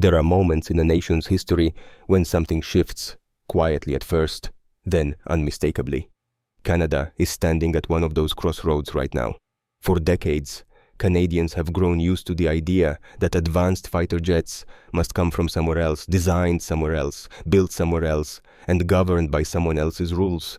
There are moments in a nation's history when something shifts, quietly at first, then unmistakably. Canada is standing at one of those crossroads right now. For decades, Canadians have grown used to the idea that advanced fighter jets must come from somewhere else, designed somewhere else, built somewhere else, and governed by someone else's rules.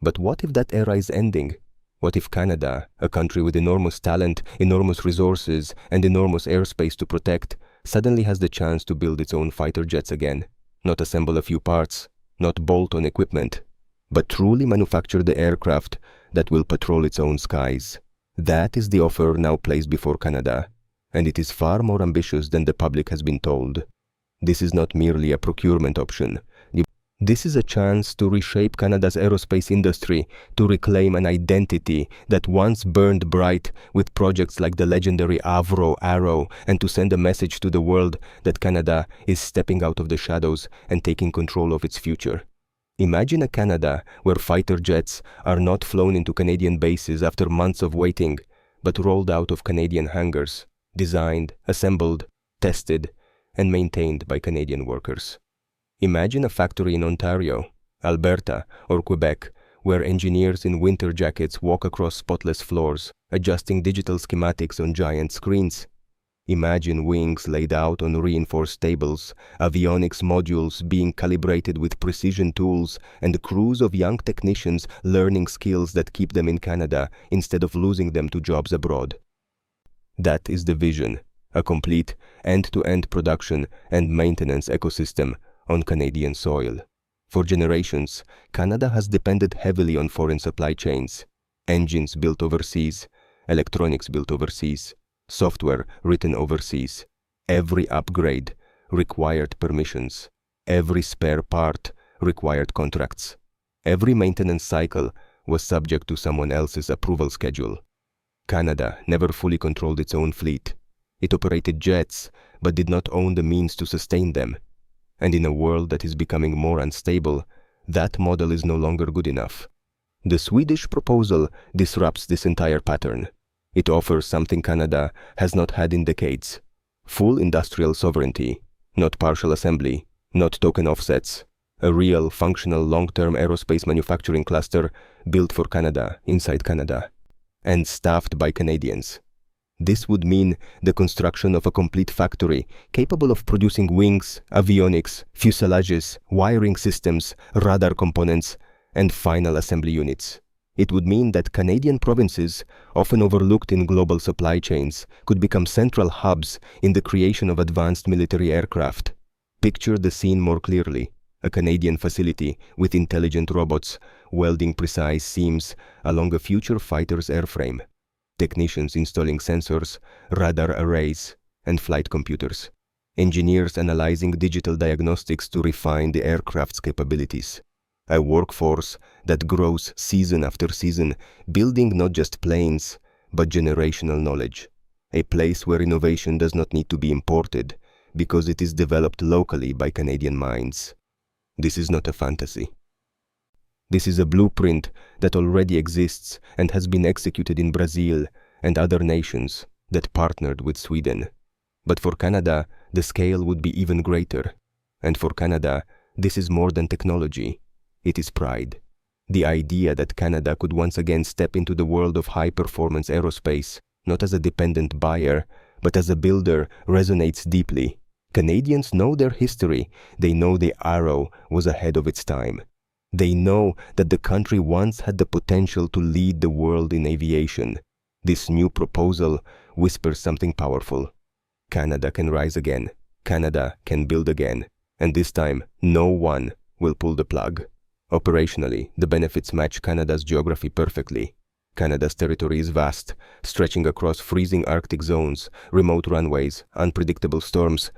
But what if that era is ending? What if Canada, a country with enormous talent, enormous resources, and enormous airspace to protect, suddenly has the chance to build its own fighter jets again? Not assemble a few parts, not bolt on equipment, but truly manufacture the aircraft that will patrol its own skies. That is the offer now placed before Canada, and it is far more ambitious than the public has been told. This is not merely a procurement option. This is a chance to reshape Canada's aerospace industry, to reclaim an identity that once burned bright with projects like the legendary Avro Arrow, and to send a message to the world that Canada is stepping out of the shadows and taking control of its future. Imagine a Canada where fighter jets are not flown into Canadian bases after months of waiting, but rolled out of Canadian hangars, designed, assembled, tested, and maintained by Canadian workers. Imagine a factory in Ontario, Alberta, or Quebec, where engineers in winter jackets walk across spotless floors, adjusting digital schematics on giant screens. Imagine wings laid out on reinforced tables, avionics modules being calibrated with precision tools, and crews of young technicians learning skills that keep them in Canada instead of losing them to jobs abroad. That is the vision, a complete end-to-end production and maintenance ecosystem on Canadian soil. For generations, Canada has depended heavily on foreign supply chains. Engines built overseas, electronics built overseas, software written overseas. Every upgrade required permissions. Every spare part required contracts. Every maintenance cycle was subject to someone else's approval schedule. Canada never fully controlled its own fleet. It operated jets, but did not own the means to sustain them. And in a world that is becoming more unstable, that model is no longer good enough. The Swedish proposal disrupts this entire pattern. It offers something Canada has not had in decades: full industrial sovereignty, not partial assembly, not token offsets, a real, functional, long-term aerospace manufacturing cluster built for Canada, inside Canada, and staffed by Canadians. This would mean the construction of a complete factory capable of producing wings, avionics, fuselages, wiring systems, radar components, and final assembly units. It would mean that Canadian provinces, often overlooked in global supply chains, could become central hubs in the creation of advanced military aircraft. Picture the scene more clearly: a Canadian facility with intelligent robots welding precise seams along a future fighter's airframe. Technicians installing sensors, radar arrays, and flight computers. Engineers analyzing digital diagnostics to refine the aircraft's capabilities. A workforce that grows season after season, building not just planes, but generational knowledge. A place where innovation does not need to be imported, because it is developed locally by Canadian minds. This is not a fantasy. This is a blueprint that already exists and has been executed in Brazil and other nations that partnered with Sweden. But for Canada, the scale would be even greater. And for Canada, this is more than technology. It is pride. The idea that Canada could once again step into the world of high-performance aerospace, not as a dependent buyer, but as a builder, resonates deeply. Canadians know their history. They know the Arrow was ahead of its time. They know that the country once had the potential to lead the world in aviation. This new proposal whispers something powerful. Canada can rise again. Canada can build again. And this time, no one will pull the plug. Operationally, the benefits match Canada's geography perfectly. Canada's territory is vast, stretching across freezing Arctic zones, remote runways, unpredictable storms,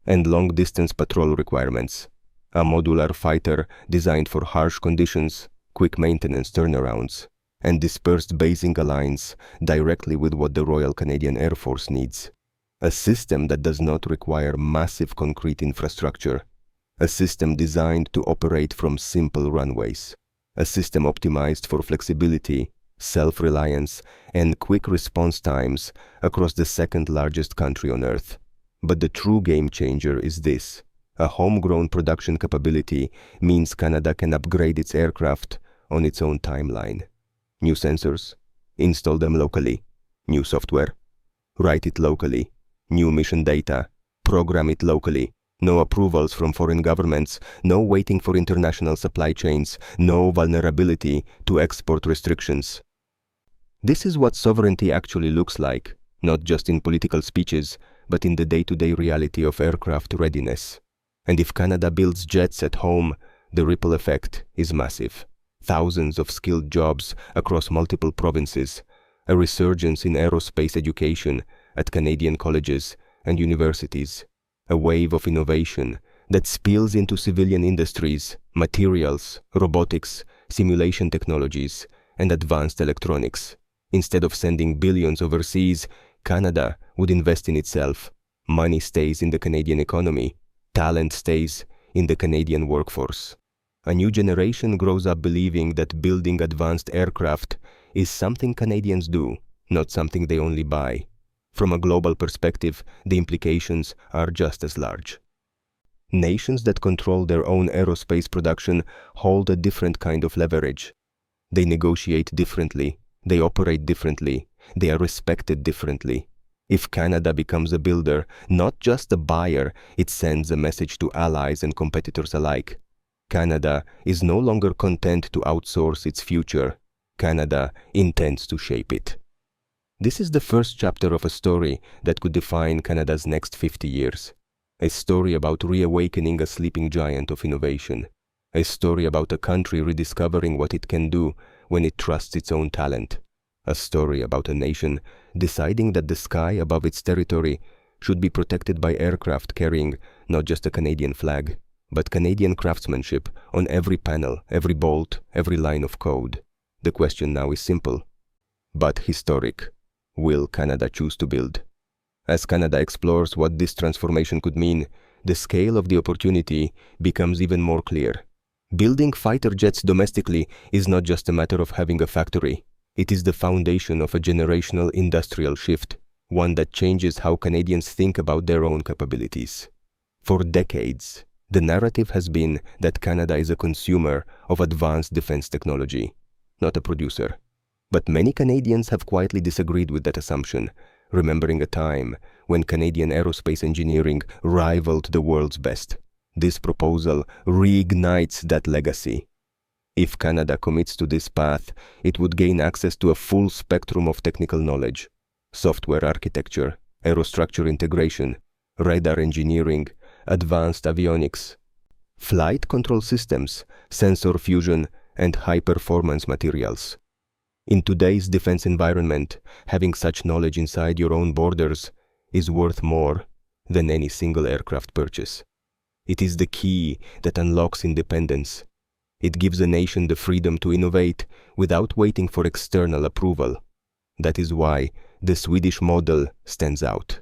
and long-distance patrol requirements. A modular fighter designed for harsh conditions, quick maintenance turnarounds, and dispersed basing aligns directly with what the Royal Canadian Air Force needs. A system that does not require massive concrete infrastructure. A system designed to operate from simple runways. A system optimized for flexibility, self-reliance, and quick response times across the second largest country on Earth. But the true game changer is this. A homegrown production capability means Canada can upgrade its aircraft on its own timeline. New sensors, install them locally. New software, write it locally. New mission data, program it locally. No approvals from foreign governments, no waiting for international supply chains, no vulnerability to export restrictions. This is what sovereignty actually looks like, not just in political speeches, but in the day-to-day reality of aircraft readiness. And if Canada builds jets at home, the ripple effect is massive. Thousands of skilled jobs across multiple provinces, a resurgence in aerospace education at Canadian colleges and universities, a wave of innovation that spills into civilian industries, materials, robotics, simulation technologies, and advanced electronics. Instead of sending billions overseas, Canada would invest in itself. Money stays in the Canadian economy. Talent stays in the Canadian workforce. A new generation grows up believing that building advanced aircraft is something Canadians do, not something they only buy. From a global perspective, the implications are just as large. Nations that control their own aerospace production hold a different kind of leverage. They negotiate differently, they operate differently, they are respected differently. If Canada becomes a builder, not just a buyer, it sends a message to allies and competitors alike. Canada is no longer content to outsource its future. Canada intends to shape it. This is the first chapter of a story that could define Canada's next 50 years. A story about reawakening a sleeping giant of innovation. A story about a country rediscovering what it can do when it trusts its own talent. A story about a nation deciding that the sky above its territory should be protected by aircraft carrying not just a Canadian flag, but Canadian craftsmanship on every panel, every bolt, every line of code. The question now is simple, but historic. Will Canada choose to build? As Canada explores what this transformation could mean, the scale of the opportunity becomes even more clear. Building fighter jets domestically is not just a matter of having a factory. It is the foundation of a generational industrial shift, one that changes how Canadians think about their own capabilities. For decades, the narrative has been that Canada is a consumer of advanced defense technology, not a producer. But many Canadians have quietly disagreed with that assumption, remembering a time when Canadian aerospace engineering rivaled the world's best. This proposal reignites that legacy. If Canada commits to this path, it would gain access to a full spectrum of technical knowledge: software architecture, aerostructure integration, radar engineering, advanced avionics, flight control systems, sensor fusion, and high-performance materials. In today's defense environment, having such knowledge inside your own borders is worth more than any single aircraft purchase. It is the key that unlocks independence. It gives a nation the freedom to innovate without waiting for external approval. That is why the Swedish model stands out.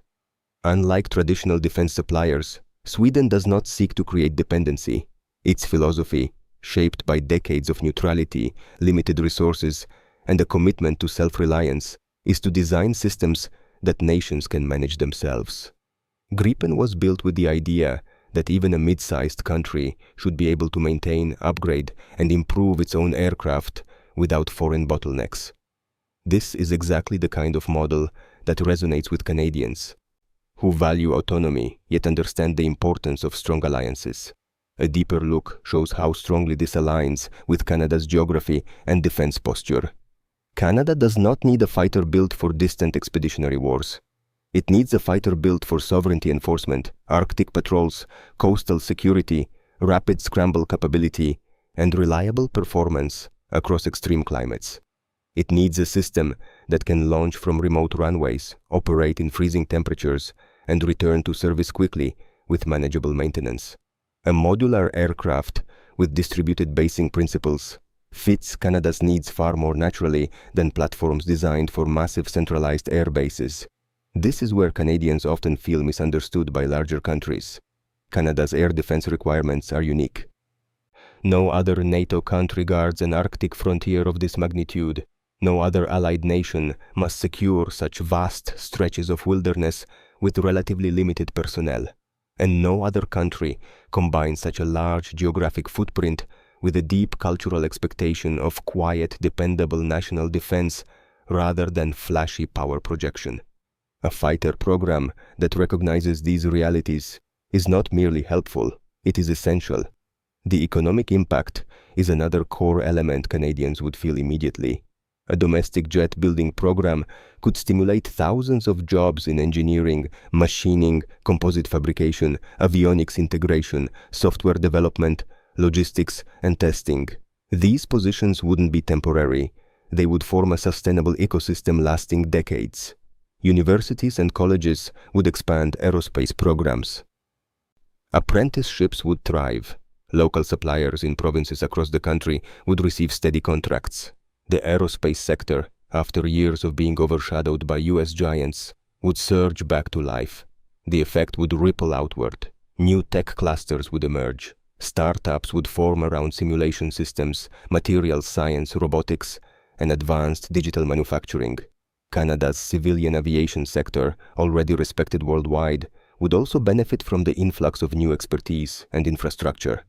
Unlike traditional defense suppliers, Sweden does not seek to create dependency. Its philosophy, shaped by decades of neutrality, limited resources, and a commitment to self-reliance, is to design systems that nations can manage themselves. Gripen was built with the idea that even a mid-sized country should be able to maintain, upgrade, and improve its own aircraft without foreign bottlenecks. This is exactly the kind of model that resonates with Canadians, who value autonomy yet understand the importance of strong alliances. A deeper look shows how strongly this aligns with Canada's geography and defense posture. Canada does not need a fighter built for distant expeditionary wars. It needs a fighter built for sovereignty enforcement, Arctic patrols, coastal security, rapid scramble capability, and reliable performance across extreme climates. It needs a system that can launch from remote runways, operate in freezing temperatures, and return to service quickly with manageable maintenance. A modular aircraft with distributed basing principles fits Canada's needs far more naturally than platforms designed for massive centralized air bases. This is where Canadians often feel misunderstood by larger countries. Canada's air defense requirements are unique. No other NATO country guards an Arctic frontier of this magnitude. No other allied nation must secure such vast stretches of wilderness with relatively limited personnel. And no other country combines such a large geographic footprint with a deep cultural expectation of quiet, dependable national defense rather than flashy power projection. A fighter program that recognizes these realities is not merely helpful, it is essential. The economic impact is another core element Canadians would feel immediately. A domestic jet building program could stimulate thousands of jobs in engineering, machining, composite fabrication, avionics integration, software development, logistics, and testing. These positions wouldn't be temporary. They would form a sustainable ecosystem lasting decades. Universities and colleges would expand aerospace programs. Apprenticeships would thrive. Local suppliers in provinces across the country would receive steady contracts. The aerospace sector, after years of being overshadowed by US giants, would surge back to life. The effect would ripple outward. New tech clusters would emerge. Startups would form around simulation systems, material science, robotics, and advanced digital manufacturing. Canada's civilian aviation sector, already respected worldwide, would also benefit from the influx of new expertise and infrastructure.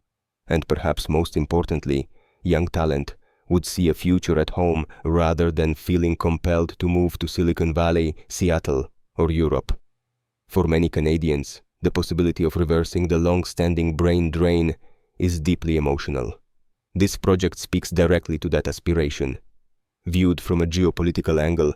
And perhaps most importantly, young talent would see a future at home rather than feeling compelled to move to Silicon Valley, Seattle, or Europe. For many Canadians, the possibility of reversing the long-standing brain drain is deeply emotional. This project speaks directly to that aspiration. Viewed from a geopolitical angle,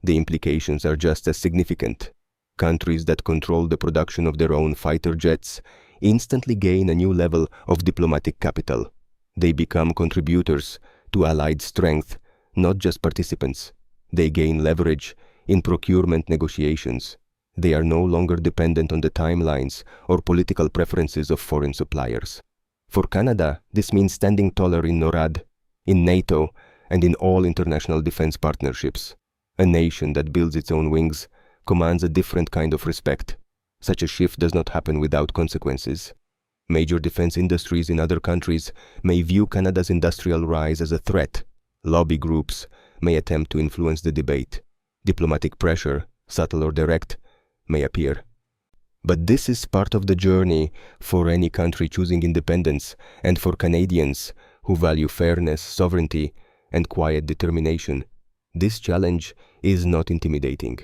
the implications are just as significant. Countries that control the production of their own fighter jets instantly gain a new level of diplomatic capital. They become contributors to allied strength, not just participants. They gain leverage in procurement negotiations. They are no longer dependent on the timelines or political preferences of foreign suppliers. For Canada, this means standing taller in NORAD, in NATO, and in all international defense partnerships. A nation that builds its own wings commands a different kind of respect. Such a shift does not happen without consequences. Major defense industries in other countries may view Canada's industrial rise as a threat. Lobby groups may attempt to influence the debate. Diplomatic pressure, subtle or direct, may appear. But this is part of the journey for any country choosing independence, and for Canadians who value fairness, sovereignty, and quiet determination. This challenge is not intimidating.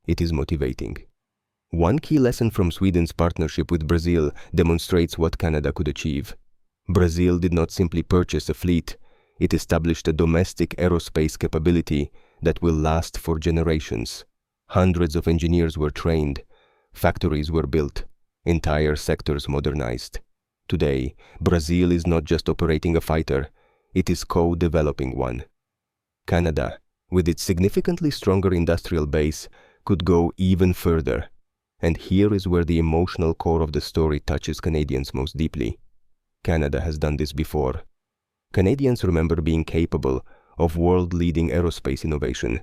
It is motivating. One key lesson from Sweden's partnership with Brazil demonstrates what Canada could achieve. Brazil did not simply purchase a fleet, it established a domestic aerospace capability that will last for generations. Hundreds of engineers were trained, factories were built, entire sectors modernized. Today, Brazil is not just operating a fighter, it is co-developing one. Canada, with its significantly stronger industrial base, could go even further. And here is where the emotional core of the story touches Canadians most deeply. Canada has done this before. Canadians remember being capable of world-leading aerospace innovation.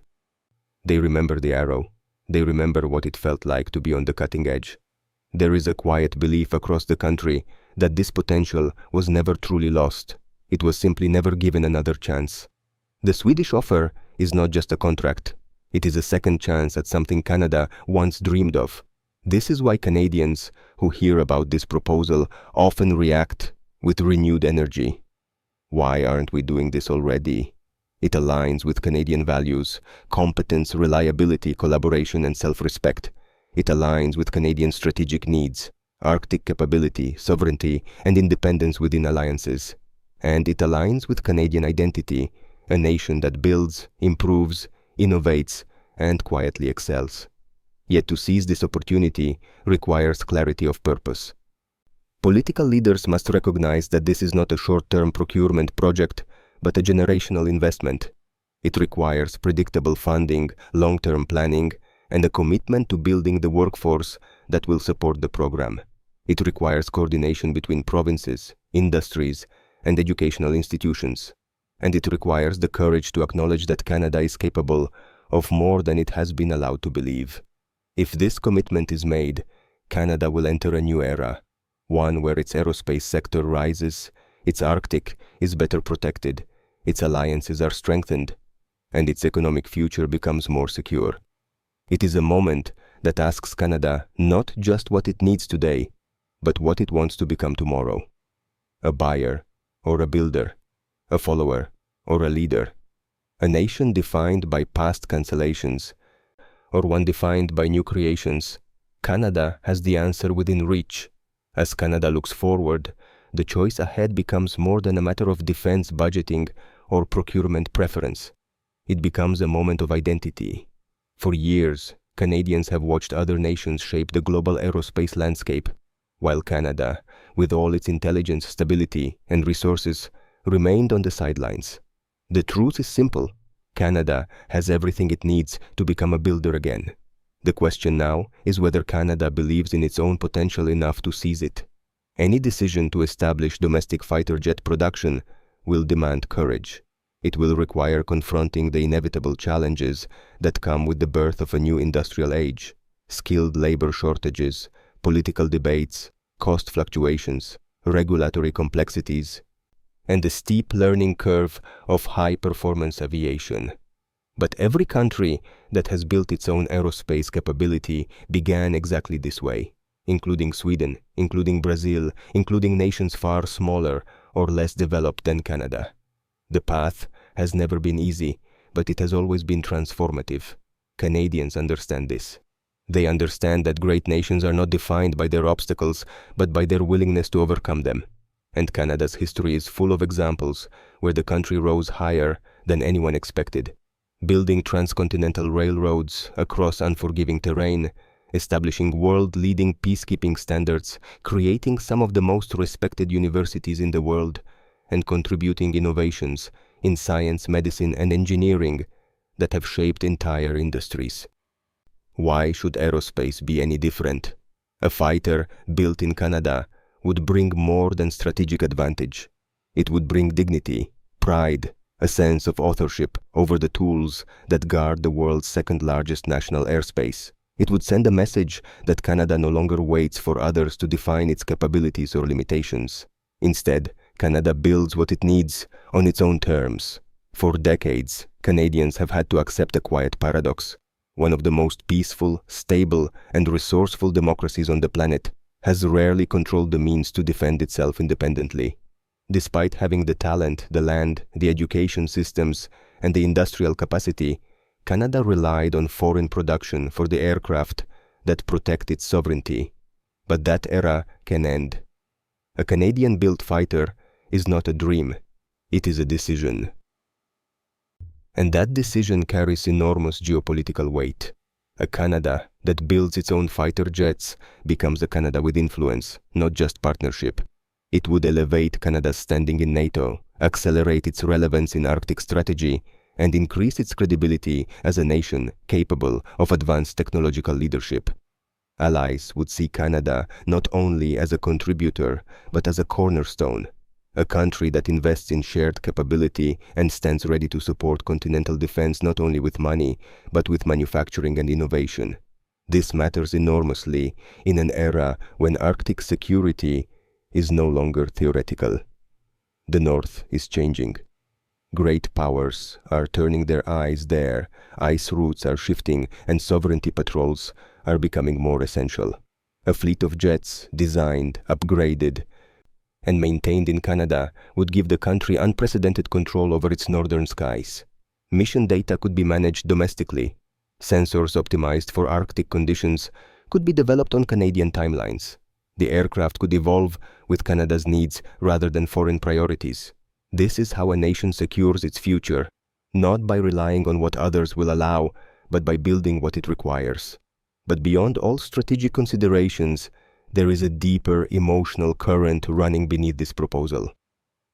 They remember the arrow. They remember what it felt like to be on the cutting edge. There is a quiet belief across the country that this potential was never truly lost. It was simply never given another chance. The Swedish offer is not just a contract. It is a second chance at something Canada once dreamed of. This is why Canadians who hear about this proposal often react with renewed energy. Why aren't we doing this already? It aligns with Canadian values: competence, reliability, collaboration, and self-respect. It aligns with Canadian strategic needs: Arctic capability, sovereignty, and independence within alliances. And it aligns with Canadian identity, a nation that builds, improves, innovates, and quietly excels. Yet to seize this opportunity requires clarity of purpose. Political leaders must recognize that this is not a short-term procurement project, but a generational investment. It requires predictable funding, long-term planning, and a commitment to building the workforce that will support the program. It requires coordination between provinces, industries, and educational institutions. And it requires the courage to acknowledge that Canada is capable of more than it has been allowed to believe. If this commitment is made, Canada will enter a new era, one where its aerospace sector rises, its Arctic is better protected, its alliances are strengthened, and its economic future becomes more secure. It is a moment that asks Canada not just what it needs today, but what it wants to become tomorrow. A buyer or a builder, a follower or a leader, a nation defined by past cancellations, or one defined by new creations. Canada has the answer within reach. As Canada looks forward, the choice ahead becomes more than a matter of defense budgeting or procurement preference. It becomes a moment of identity. For years, Canadians have watched other nations shape the global aerospace landscape, while Canada, with all its intelligence, stability, and resources, remained on the sidelines. The truth is simple. Canada has everything it needs to become a builder again. The question now is whether Canada believes in its own potential enough to seize it. Any decision to establish domestic fighter jet production will demand courage. It will require confronting the inevitable challenges that come with the birth of a new industrial age: skilled labor shortages, political debates, cost fluctuations, regulatory complexities, and the steep learning curve of high-performance aviation. But every country that has built its own aerospace capability began exactly this way, including Sweden, including Brazil, including nations far smaller or less developed than Canada. The path has never been easy, but it has always been transformative. Canadians understand this. They understand that great nations are not defined by their obstacles, but by their willingness to overcome them. And Canada's history is full of examples where the country rose higher than anyone expected, building transcontinental railroads across unforgiving terrain, establishing world-leading peacekeeping standards, creating some of the most respected universities in the world, and contributing innovations in science, medicine, and engineering that have shaped entire industries. Why should aerospace be any different? A fighter built in Canada would bring more than strategic advantage. It would bring dignity, pride, a sense of authorship over the tools that guard the world's second-largest national airspace. It would send a message that Canada no longer waits for others to define its capabilities or limitations. Instead, Canada builds what it needs on its own terms. For decades, Canadians have had to accept a quiet paradox. One of the most peaceful, stable, and resourceful democracies on the planet has rarely controlled the means to defend itself independently. Despite having the talent, the land, the education systems, and the industrial capacity, Canada relied on foreign production for the aircraft that protect its sovereignty. But that era can end. A Canadian-built fighter is not a dream, it is a decision. And that decision carries enormous geopolitical weight. A Canada that builds its own fighter jets becomes a Canada with influence, not just partnership. It would elevate Canada's standing in NATO, accelerate its relevance in Arctic strategy, and increase its credibility as a nation capable of advanced technological leadership. Allies would see Canada not only as a contributor, but as a cornerstone, a country that invests in shared capability and stands ready to support continental defense not only with money, but with manufacturing and innovation. This matters enormously in an era when Arctic security is no longer theoretical. The North is changing. Great powers are turning their eyes there, ice routes are shifting, and sovereignty patrols are becoming more essential. A fleet of jets designed, upgraded, and maintained in Canada would give the country unprecedented control over its northern skies. Mission data could be managed domestically. Sensors optimized for Arctic conditions could be developed on Canadian timelines. The aircraft could evolve with Canada's needs rather than foreign priorities. This is how a nation secures its future, not by relying on what others will allow, but by building what it requires. But beyond all strategic considerations, there is a deeper emotional current running beneath this proposal.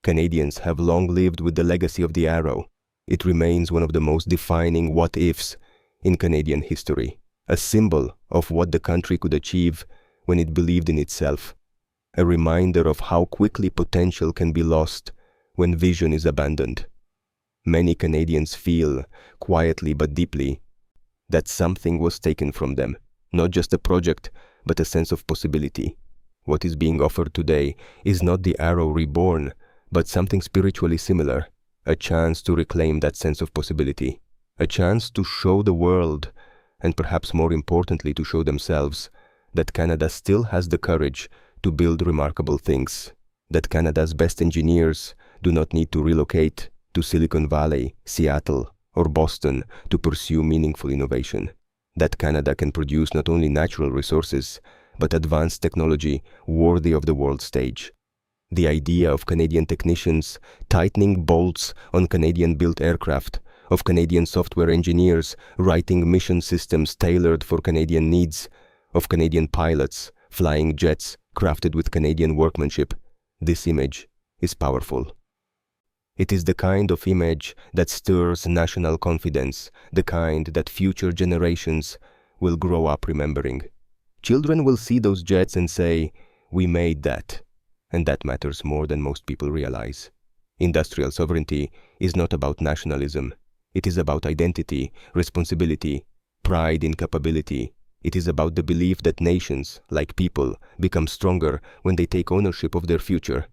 Canadians have long lived with the legacy of the arrow. It remains one of the most defining what-ifs in Canadian history, a symbol of what the country could achieve when it believed in itself, a reminder of how quickly potential can be lost when vision is abandoned. Many Canadians feel, quietly but deeply, that something was taken from them, not just a project, but a sense of possibility. What is being offered today is not the arrow reborn, but something spiritually similar, a chance to reclaim that sense of possibility, a chance to show the world and perhaps more importantly to show themselves that Canada still has the courage to build remarkable things, that Canada's best engineers do not need to relocate to Silicon Valley, Seattle, or Boston to pursue meaningful innovation, that Canada can produce not only natural resources, but advanced technology worthy of the world stage. The idea of Canadian technicians tightening bolts on Canadian-built aircraft, of Canadian software engineers writing mission systems tailored for Canadian needs, of Canadian pilots flying jets crafted with Canadian workmanship, this image is powerful. It is the kind of image that stirs national confidence, the kind that future generations will grow up remembering. Children will see those jets and say, "We made that." And that matters more than most people realize. Industrial sovereignty is not about nationalism. It is about identity, responsibility, pride in capability. It is about the belief that nations, like people, become stronger when they take ownership of their future.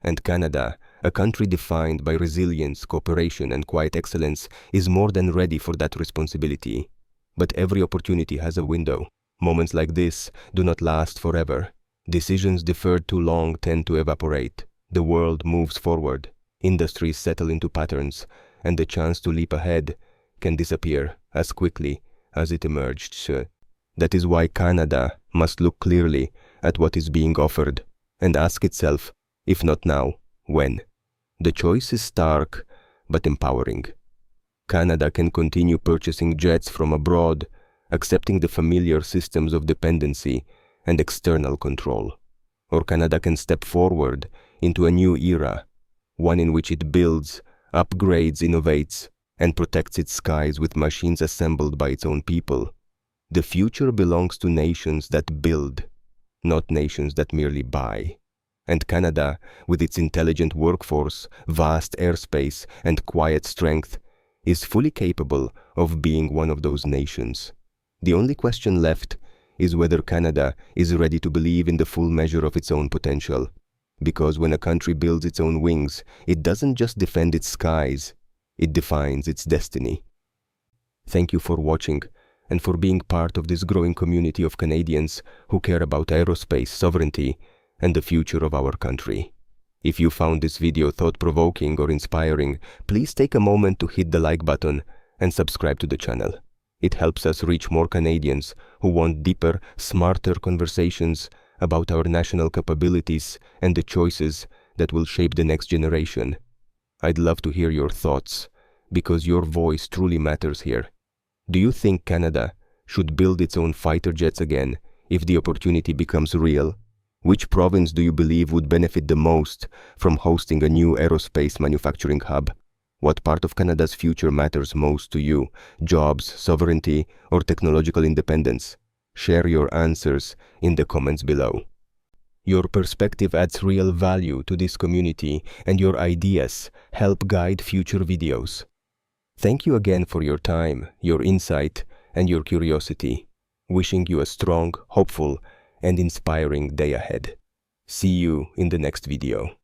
And Canada, a country defined by resilience, cooperation, and quiet excellence, is more than ready for that responsibility. But every opportunity has a window. Moments like this do not last forever. Decisions deferred too long tend to evaporate. The world moves forward. Industries settle into patterns, and the chance to leap ahead can disappear as quickly as it emerged. That is why Canada must look clearly at what is being offered and ask itself, if not now, when? The choice is stark but empowering. Canada can continue purchasing jets from abroad, accepting the familiar systems of dependency and external control. Or Canada can step forward into a new era, one in which it builds, upgrades, innovates, and protects its skies with machines assembled by its own people. The future belongs to nations that build, not nations that merely buy. And Canada, with its intelligent workforce, vast airspace, and quiet strength, is fully capable of being one of those nations. The only question left is whether Canada is ready to believe in the full measure of its own potential. Because when a country builds its own wings, it doesn't just defend its skies, it defines its destiny. Thank you for watching and for being part of this growing community of Canadians who care about aerospace sovereignty and the future of our country. If you found this video thought-provoking or inspiring, please take a moment to hit the like button and subscribe to the channel. It helps us reach more Canadians who want deeper, smarter conversations about our national capabilities and the choices that will shape the next generation. I'd love to hear your thoughts, because your voice truly matters here. Do you think Canada should build its own fighter jets again if the opportunity becomes real? Which province do you believe would benefit the most from hosting a new aerospace manufacturing hub? What part of Canada's future matters most to you? Jobs, sovereignty, or technological independence? Share your answers in the comments below. Your perspective adds real value to this community, and your ideas help guide future videos. Thank you again for your time, your insight, and your curiosity. Wishing you a strong, hopeful, and inspiring day ahead. See you in the next video.